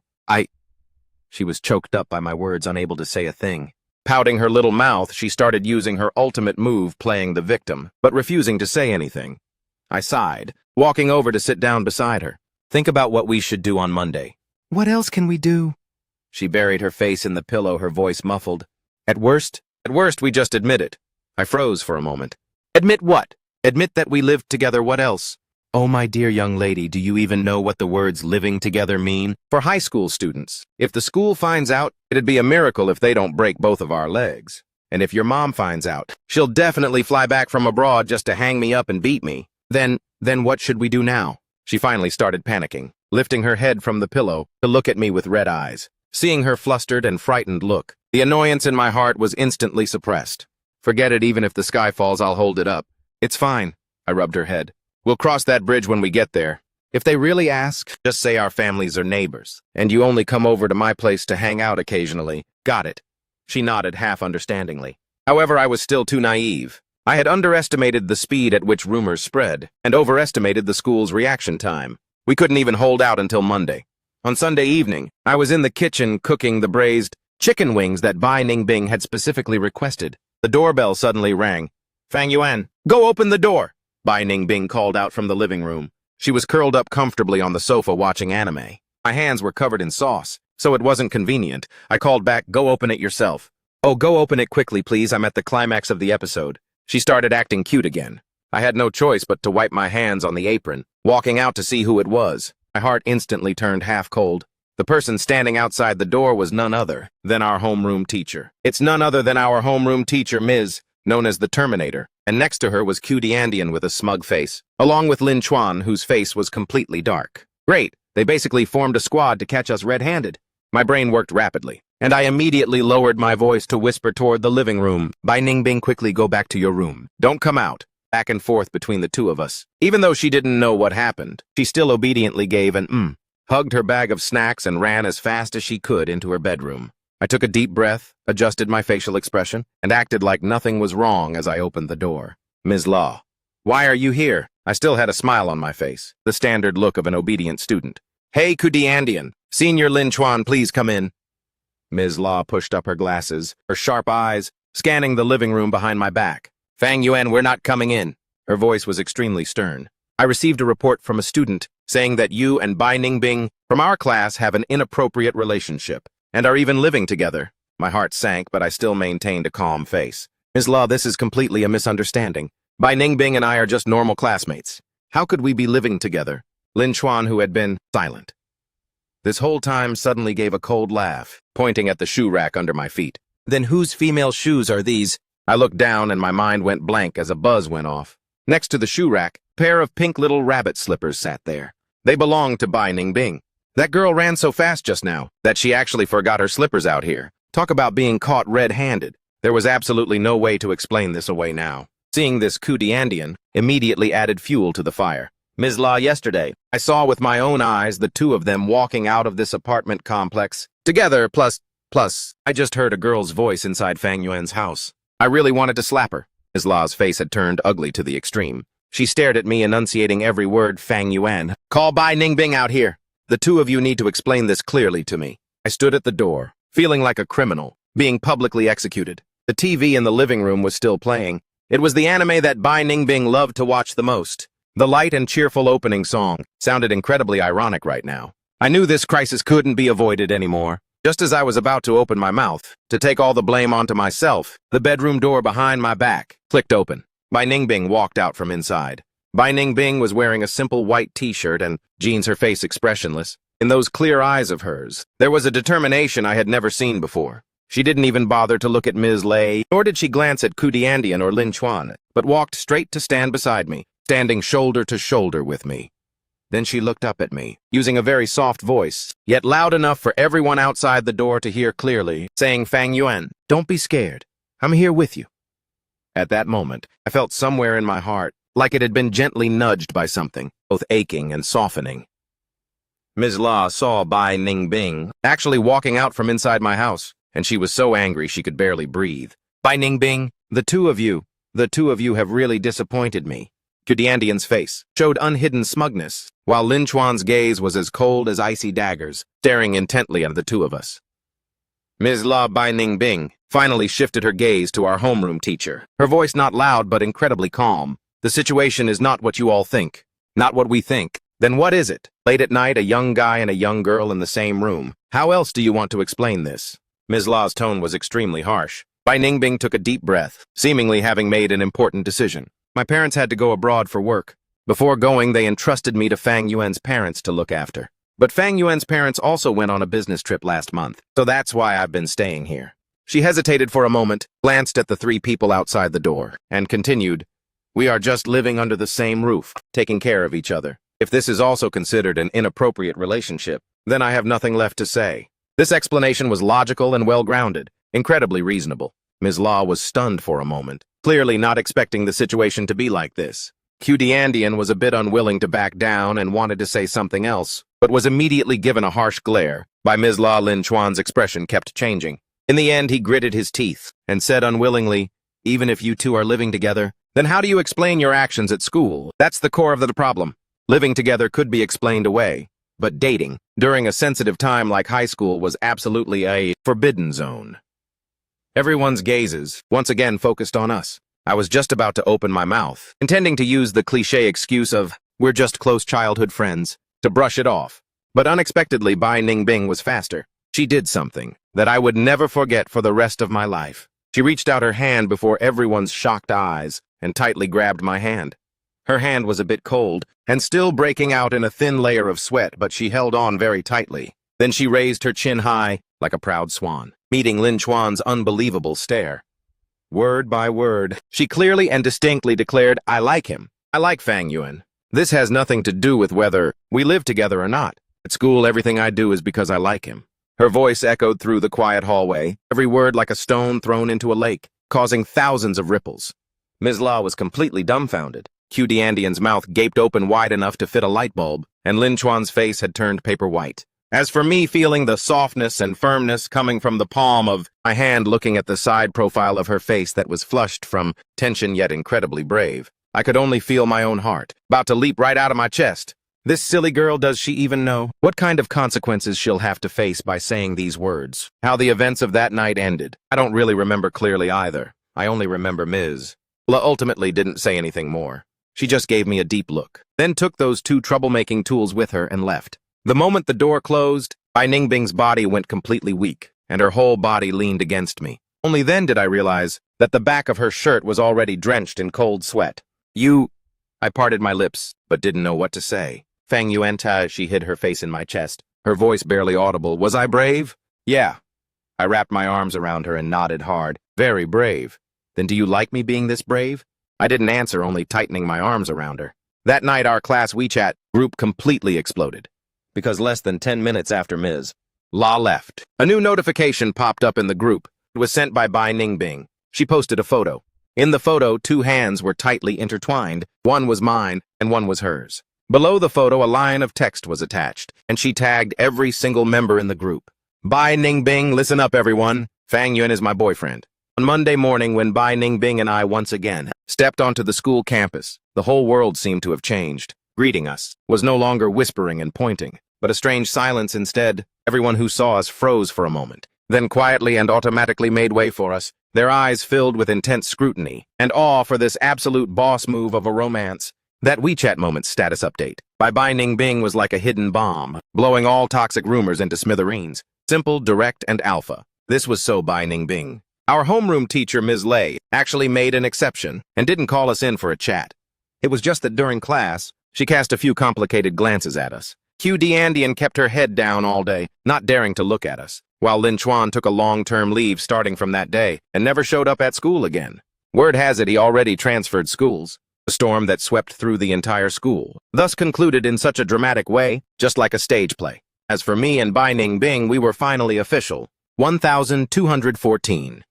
She was choked up by my words, unable to say a thing. Pouting her little mouth, she started using her ultimate move, playing the victim, but refusing to say anything. I sighed, walking over to sit down beside her. Think about what we should do on Monday. What else can we do? She buried her face in the pillow, her voice muffled. At worst, we just admit it. I froze for a moment. Admit what? Admit that we lived together, what else? Oh, my dear young lady, do you even know what the words living together mean? For high school students, if the school finds out, it'd be a miracle if they don't break both of our legs. And if your mom finds out, she'll definitely fly back from abroad just to hang me up and beat me. Then what should we do now? She finally started panicking, lifting her head from the pillow to look at me with red eyes. Seeing her flustered and frightened look, the annoyance in my heart was instantly suppressed. Forget it, even if the sky falls, I'll hold it up. It's fine, I rubbed her head. We'll cross that bridge when we get there. If they really ask, just say our families are neighbors, and you only come over to my place to hang out occasionally. Got it. She nodded half understandingly. However, I was still too naive. I had underestimated the speed at which rumors spread, and overestimated the school's reaction time. We couldn't even hold out until Monday. On Sunday evening, I was in the kitchen cooking the braised chicken wings that Bai Ningbing had specifically requested. The doorbell suddenly rang. Fang Yuan, go open the door! Bai Ningbing called out from the living room. She was curled up comfortably on the sofa watching anime. My hands were covered in sauce, so it wasn't convenient. I called back, go open it yourself. Oh, go open it quickly, please. I'm at the climax of the episode. She started acting cute again. I had no choice but to wipe my hands on the apron, walking out to see who it was. My heart instantly turned half cold. The person standing outside the door was none other than our homeroom teacher. It's none other than our homeroom teacher, Ms., known as the Terminator, and next to her was Dandian with a smug face, along with Lin Chuan, whose face was completely dark. Great, they basically formed a squad to catch us red-handed. My brain worked rapidly, and I immediately lowered my voice to whisper toward the living room. Bai Ningbing, quickly go back to your room. Don't come out. Back and forth between the two of us. Even though she didn't know what happened, she still obediently gave an hugged her bag of snacks and ran as fast as she could into her bedroom. I took a deep breath, adjusted my facial expression, and acted like nothing was wrong as I opened the door. Ms. Law, why are you here? I still had a smile on my face, the standard look of an obedient student. Hey, Dandian, Senior Lin Chuan, please come in. Ms. Law pushed up her glasses, her sharp eyes scanning the living room behind my back. Fang Yuan, we're not coming in. Her voice was extremely stern. I received a report from a student saying that you and Bai Ningbing from our class have an inappropriate relationship and are even living together. My heart sank, but I still maintained a calm face. Ms. Law, this is completely a misunderstanding. Bai Ningbing and I are just normal classmates. How could we be living together? Lin Chuan, who had been silent this whole time, suddenly gave a cold laugh, pointing at the shoe rack under my feet. Then whose female shoes are these? I looked down and my mind went blank as a buzz went off. Next to the shoe rack, a pair of pink little rabbit slippers sat there. They belonged to Bai Ningbing. That girl ran so fast just now that she actually forgot her slippers out here. Talk about being caught red-handed. There was absolutely no way to explain this away now. Seeing this Dandian immediately added fuel to the fire. Ms. Law, yesterday, I saw with my own eyes the two of them walking out of this apartment complex together, plus, I just heard a girl's voice inside Fang Yuan's house. I really wanted to slap her. Ms. Law's face had turned ugly to the extreme. She stared at me, enunciating every word. Fang Yuan, call Bai Ningbing out here. The two of you need to explain this clearly to me. I stood at the door, feeling like a criminal, being publicly executed. The TV in the living room was still playing. It was the anime that Bai Ningbing loved to watch the most. The light and cheerful opening song sounded incredibly ironic right now. I knew this crisis couldn't be avoided anymore. Just as I was about to open my mouth, to take all the blame onto myself, the bedroom door behind my back clicked open. Bai Ningbing walked out from inside. Bai Ningbing was wearing a simple white t-shirt and jeans, her face expressionless. In those clear eyes of hers, there was a determination I had never seen before. She didn't even bother to look at Ms. Lei, nor did she glance at Kudiandian or Lin Chuan, but walked straight to stand beside me, standing shoulder to shoulder with me. Then she looked up at me, using a very soft voice, yet loud enough for everyone outside the door to hear clearly, saying, "Fang Yuan, don't be scared. I'm here with you." At that moment, I felt somewhere in my heart, like it had been gently nudged by something, both aching and softening. Ms. La saw Bai Ningbing actually walking out from inside my house, and she was so angry she could barely breathe. "Bai Ningbing, the two of you have really disappointed me." Kudiandian's face showed unhidden smugness, while Lin Chuan's gaze was as cold as icy daggers, staring intently at the two of us. Ms. La Bai Ningbing finally shifted her gaze to our homeroom teacher, her voice not loud but incredibly calm. "The situation is not what you all think. Not what we think. Then what is it? Late at night, a young guy and a young girl in the same room. How else do you want to explain this?" Ms. La's tone was extremely harsh. Bai Ningbing took a deep breath, seemingly having made an important decision. "My parents had to go abroad for work. Before going, they entrusted me to Fang Yuan's parents to look after. But Fang Yuan's parents also went on a business trip last month, so that's why I've been staying here." She hesitated for a moment, glanced at the three people outside the door, and continued, "We are just living under the same roof, taking care of each other. If this is also considered an inappropriate relationship, then I have nothing left to say." This explanation was logical and well-grounded, incredibly reasonable. Ms. La was stunned for a moment, clearly not expecting the situation to be like this. Kudiandian was a bit unwilling to back down and wanted to say something else, but was immediately given a harsh glare. By Ms. La, Lin Chuan's expression kept changing. In the end, he gritted his teeth and said unwillingly, "Even if you two are living together, then how do you explain your actions at school? That's the core of the problem. Living together could be explained away, but dating, during a sensitive time like high school, was absolutely a forbidden zone." Everyone's gazes once again focused on us. I was just about to open my mouth, intending to use the cliché excuse of, "We're just close childhood friends," to brush it off. But unexpectedly, Bai Ningbing was faster. She did something that I would never forget for the rest of my life. She reached out her hand before everyone's shocked eyes and tightly grabbed my hand. Her hand was a bit cold and still breaking out in a thin layer of sweat, but she held on very tightly. Then she raised her chin high like a proud swan, meeting Lin Chuan's unbelievable stare. Word by word, she clearly and distinctly declared, "I like him. I like Fang Yuan. This has nothing to do with whether we live together or not. At school, everything I do is because I like him." Her voice echoed through the quiet hallway, every word like a stone thrown into a lake, causing thousands of ripples. Ms. La was completely dumbfounded. Kudiandian's mouth gaped open wide enough to fit a light bulb, and Lin Chuan's face had turned paper white. As for me, feeling the softness and firmness coming from the palm of my hand, looking at the side profile of her face that was flushed from tension yet incredibly brave, I could only feel my own heart, about to leap right out of my chest. This silly girl, does she even know what kind of consequences she'll have to face by saying these words? How the events of that night ended, I don't really remember clearly either. I only remember Ms. La ultimately didn't say anything more. She just gave me a deep look, then took those two troublemaking tools with her and left. The moment the door closed, Bai Ningbing's body went completely weak, and her whole body leaned against me. Only then did I realize that the back of her shirt was already drenched in cold sweat. "You—" I parted my lips, but didn't know what to say. "Fang Yuan," she hid her face in my chest, her voice barely audible. "Was I brave?" "Yeah." I wrapped my arms around her and nodded hard. "Very brave. Then do you like me being this brave?" I didn't answer, only tightening my arms around her. That night, our class WeChat group completely exploded, because less than 10 minutes after Ms. La left, a new notification popped up in the group. It was sent by Bai Ningbing. She posted a photo. In the photo, two hands were tightly intertwined. One was mine, and one was hers. Below the photo, a line of text was attached, and she tagged every single member in the group. "Bai Ningbing, listen up, everyone. Fang Yuan is my boyfriend." On Monday morning, when Bai Ningbing and I once again stepped onto the school campus, the whole world seemed to have changed. Greeting us was no longer whispering and pointing. but a strange silence instead. Everyone who saw us froze for a moment, then quietly and automatically made way for us, their eyes filled with intense scrutiny and awe for this absolute boss move of a romance. That WeChat Moments status update by Bai Ningbing was like a hidden bomb, blowing all toxic rumors into smithereens. Simple, direct, and alpha. This was so Bai Ningbing. Our homeroom teacher, Ms. Lei, actually made an exception and didn't call us in for a chat. It was just that during class, she cast a few complicated glances at us. QD Andian kept her head down all day, not daring to look at us, while Lin Chuan took a long-term leave starting from that day and never showed up at school again. Word has it he already transferred schools. A storm that swept through the entire school, thus concluded in such a dramatic way, just like a stage play. As for me and Bai Ningbing, we were finally official. 1214.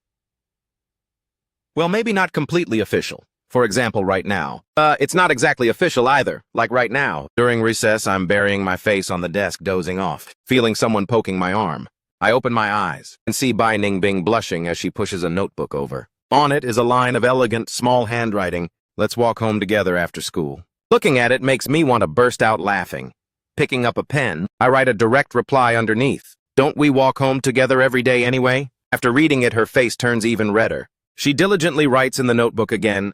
Well, maybe not completely official. For example, right now. It's not exactly official either, like right now. During recess, I'm burying my face on the desk, dozing off, feeling someone poking my arm. I open my eyes and see Bai Ningbing blushing as she pushes a notebook over. On it is a line of elegant, small handwriting. Let's walk home together after school. Looking at it makes me want to burst out laughing. Picking up a pen, I write a direct reply underneath. Don't we walk home together every day anyway? After reading it, her face turns even redder. She diligently writes in the notebook again,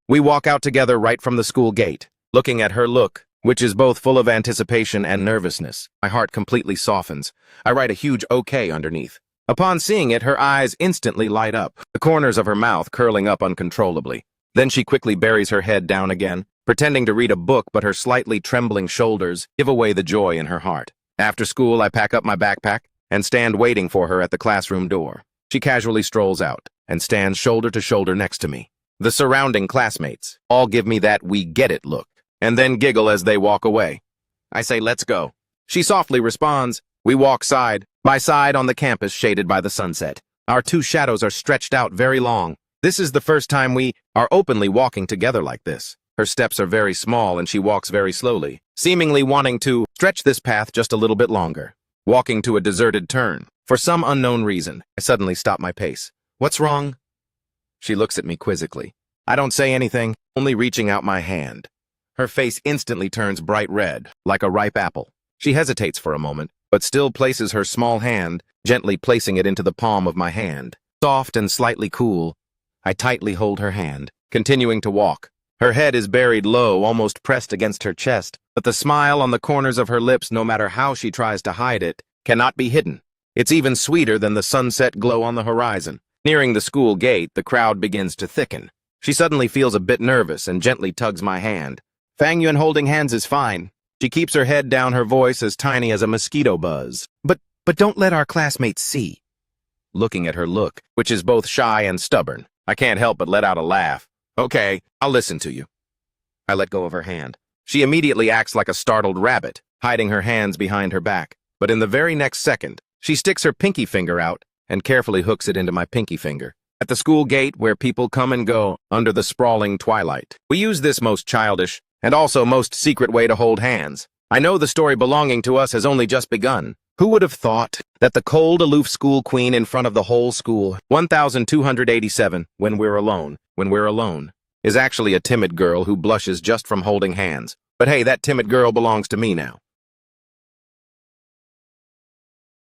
we walk out together right from the school gate. Looking at her look, which is both full of anticipation and nervousness, my heart completely softens. I write a huge OK underneath. Upon seeing it, her eyes instantly light up, the corners of her mouth curling up uncontrollably. Then she quickly buries her head down again, pretending to read a book, but her slightly trembling shoulders give away the joy in her heart. After school, I pack up my backpack and stand waiting for her at the classroom door. She casually strolls out and stands shoulder to shoulder next to me. The surrounding classmates all give me that we get it look, and then giggle as they walk away. I say, let's go. She softly responds. We walk side by side on the campus shaded by the sunset. Our two shadows are stretched out very long. This is the first time we are openly walking together like this. Her steps are very small and she walks very slowly, seemingly wanting to stretch this path just a little bit longer. Walking to a deserted turn. For some unknown reason, I suddenly stop my pace. What's wrong? She looks at me quizzically. I don't say anything, only reaching out my hand. Her face instantly turns bright red, like a ripe apple. She hesitates for a moment, but still places her small hand, gently placing it into the palm of my hand. Soft and slightly cool, I tightly hold her hand, continuing to walk. Her head is buried low, almost pressed against her chest, but the smile on the corners of her lips, no matter how she tries to hide it, cannot be hidden. It's even sweeter than the sunset glow on the horizon. Nearing the school gate, the crowd begins to thicken. She suddenly feels a bit nervous and gently tugs my hand. Fang Yuan holding hands is fine. She keeps her head down, her voice as tiny as a mosquito buzz. But don't let our classmates see. Looking at her look, which is both shy and stubborn, I can't help but let out a laugh. Okay, I'll listen to you. I let go of her hand. She immediately acts like a startled rabbit, hiding her hands behind her back. But in the very next second, she sticks her pinky finger out and carefully hooks it into my pinky finger. At the school gate, where people come and go under the sprawling twilight, we use this most childish and also most secret way to hold hands. I know the story belonging to us has only just begun. Who would have thought that the cold, aloof school queen in front of the whole school, 1287, when we're alone, is actually a timid girl who blushes just from holding hands. But hey, that timid girl belongs to me now.